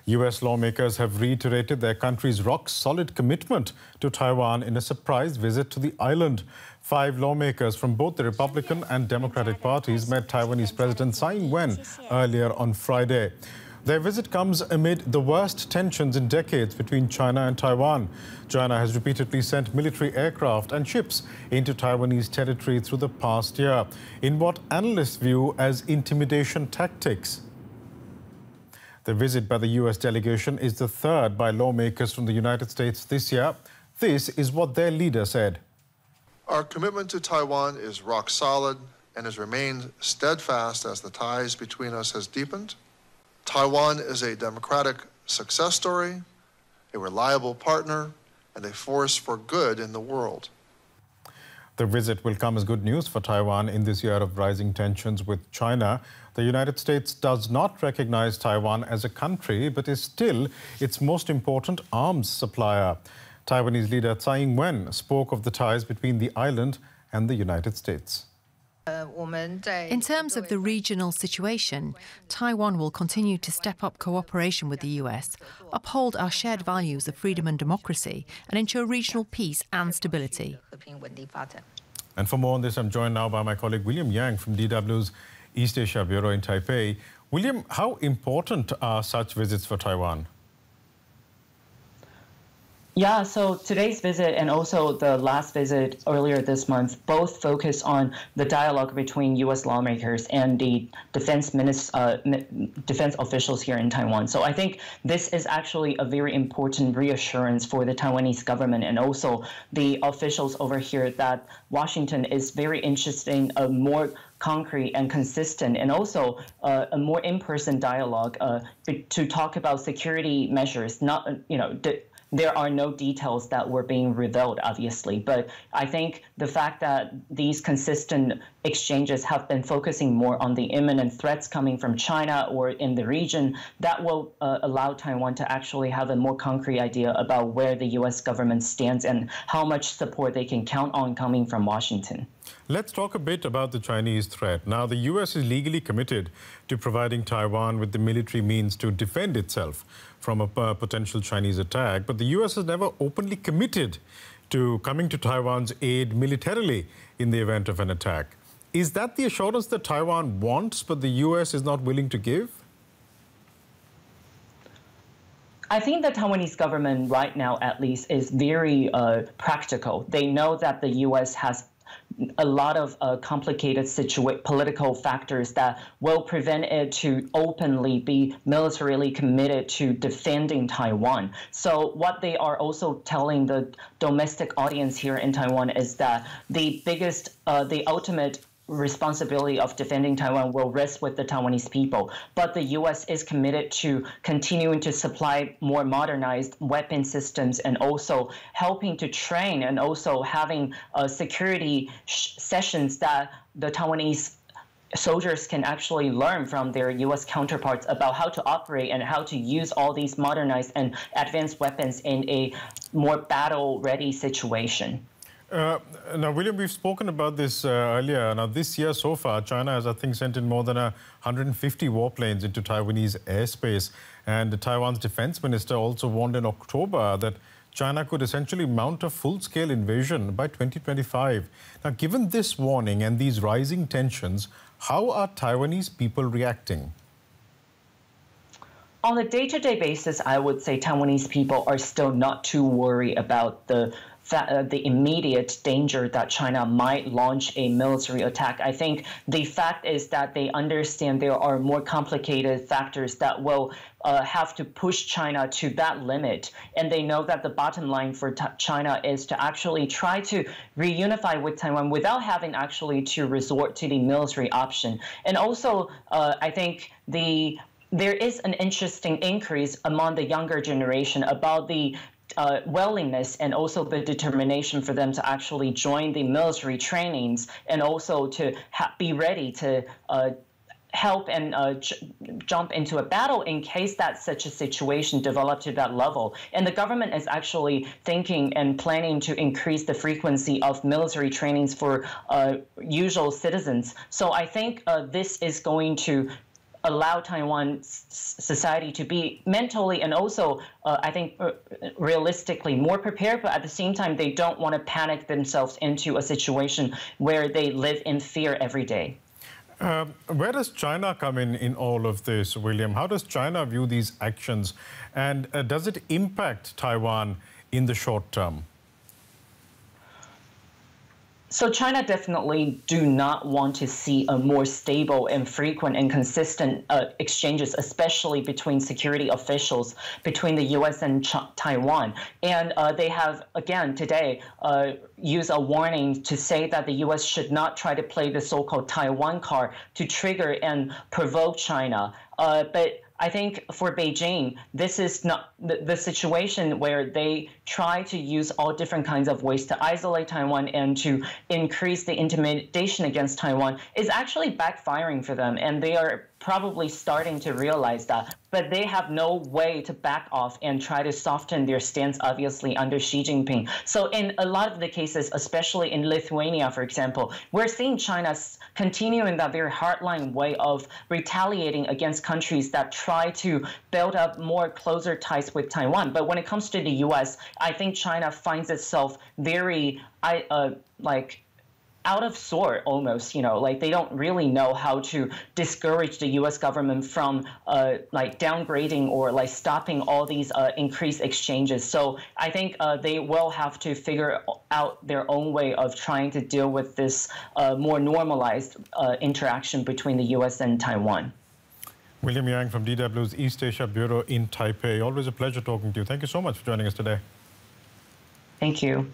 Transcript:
U.S. lawmakers have reiterated their country's rock-solid commitment to Taiwan in a surprise visit to the island. 5 lawmakers from both the Republican and Democratic parties met Taiwanese President Tsai Ing-wen earlier on Friday. Their visit comes amid the worst tensions in decades between China and Taiwan. China has repeatedly sent military aircraft and ships into Taiwanese territory through the past year, in what analysts view as intimidation tactics. The visit by the U.S. delegation is the third by lawmakers from the United States this year. This is what their leader said. Our commitment to Taiwan is rock solid and has remained steadfast as the ties between us has deepened. Taiwan is a democratic success story, a reliable partner, and a force for good in the world. The visit will come as good news for Taiwan in this year of rising tensions with China. The United States does not recognize Taiwan as a country, but is still its most important arms supplier. Taiwanese leader Tsai Ing-wen spoke of the ties between the island and the United States. In terms of the regional situation, Taiwan will continue to step up cooperation with the US, uphold our shared values of freedom and democracy, and ensure regional peace and stability. And for more on this, I'm joined now by my colleague William Yang from DW's East Asia Bureau in Taipei. William, how important are such visits for Taiwan? Yeah, so today's visit and also the last visit earlier this month both focus on the dialogue between U.S. lawmakers and the defense officials here in Taiwan. So I think this is actually a very important reassurance for the Taiwanese government and also the officials over here that Washington is very interested in a more concrete and consistent and also a more in-person dialogue to talk about security measures, not, there are no details that were being revealed, obviously, but I think the fact that these consistent exchanges have been focusing more on the imminent threats coming from China or in the region, that will allow Taiwan to actually have a more concrete idea about where the U.S. government stands and how much support they can count on coming from Washington. Let's talk a bit about the Chinese threat. Now, the U.S. is legally committed to providing Taiwan with the military means to defend itself from a potential Chinese attack, but the U.S. has never openly committed to coming to Taiwan's aid militarily in the event of an attack. Is that the assurance that Taiwan wants, but the U.S. is not willing to give? I think the Taiwanese government right now, at least, is very practical. They know that the U.S. has a lot of complicated political factors that will prevent it to openly be militarily committed to defending Taiwan. So what they are also telling the domestic audience here in Taiwan is that the ultimate responsibility of defending Taiwan will rest with the Taiwanese people. But the U.S. is committed to continuing to supply more modernized weapon systems and also helping to train and also having security sessions that the Taiwanese soldiers can actually learn from their U.S. counterparts about how to operate and how to use all these modernized and advanced weapons in a more battle-ready situation. Now, William, we've spoken about this earlier. Now, this year so far, China has, I think, sent in more than 150 warplanes into Taiwanese airspace. And Taiwan's defense minister also warned in October that China could essentially mount a full-scale invasion by 2025. Now, given this warning and these rising tensions, how are Taiwanese people reacting? On a day-to-day basis, I would say Taiwanese people are still not too worried about the immediate danger that China might launch a military attack. I think the fact is that they understand there are more complicated factors that will have to push China to that limit. And they know that the bottom line for China is to actually try to reunify with Taiwan without having actually to resort to the military option. And also, I think there is an interesting increase among the younger generation about the willingness and also the determination for them to actually join the military trainings and also to be ready to help and jump into a battle in case that such a situation developed to that level. And the government is actually thinking and planning to increase the frequency of military trainings for usual citizens. So I think this is going to allow Taiwan society to be mentally and also, I think, realistically more prepared, but at the same time, they don't want to panic themselves into a situation where they live in fear every day. Where does China come in all of this, William? How does China view these actions? And does it impact Taiwan in the short term? So China definitely do not want to see a more stable and frequent and consistent exchanges, especially between security officials between the U.S. and Taiwan. And they have, again, today, used a warning to say that the U.S. should not try to play the so-called Taiwan card to trigger and provoke China. But I think for Beijing, this is not the situation where they try to use all different kinds of ways to isolate Taiwan and to increase the intimidation against Taiwan is actually backfiring for them. And they are probably starting to realize that. But they have no way to back off and try to soften their stance, obviously, under Xi Jinping. So in a lot of the cases, especially in Lithuania, for example, we're seeing China continuing that very hardline way of retaliating against countries that try to build up more closer ties with Taiwan. But when it comes to the U.S., I think China finds itself very, out of sort almost, like they don't really know how to discourage the U.S. government from downgrading or stopping all these increased exchanges. So I think they will have to figure out their own way of trying to deal with this more normalized interaction between the U.S. and Taiwan. William Yang from DW's East Asia Bureau in Taipei. Always a pleasure talking to you. Thank you so much for joining us today. Thank you.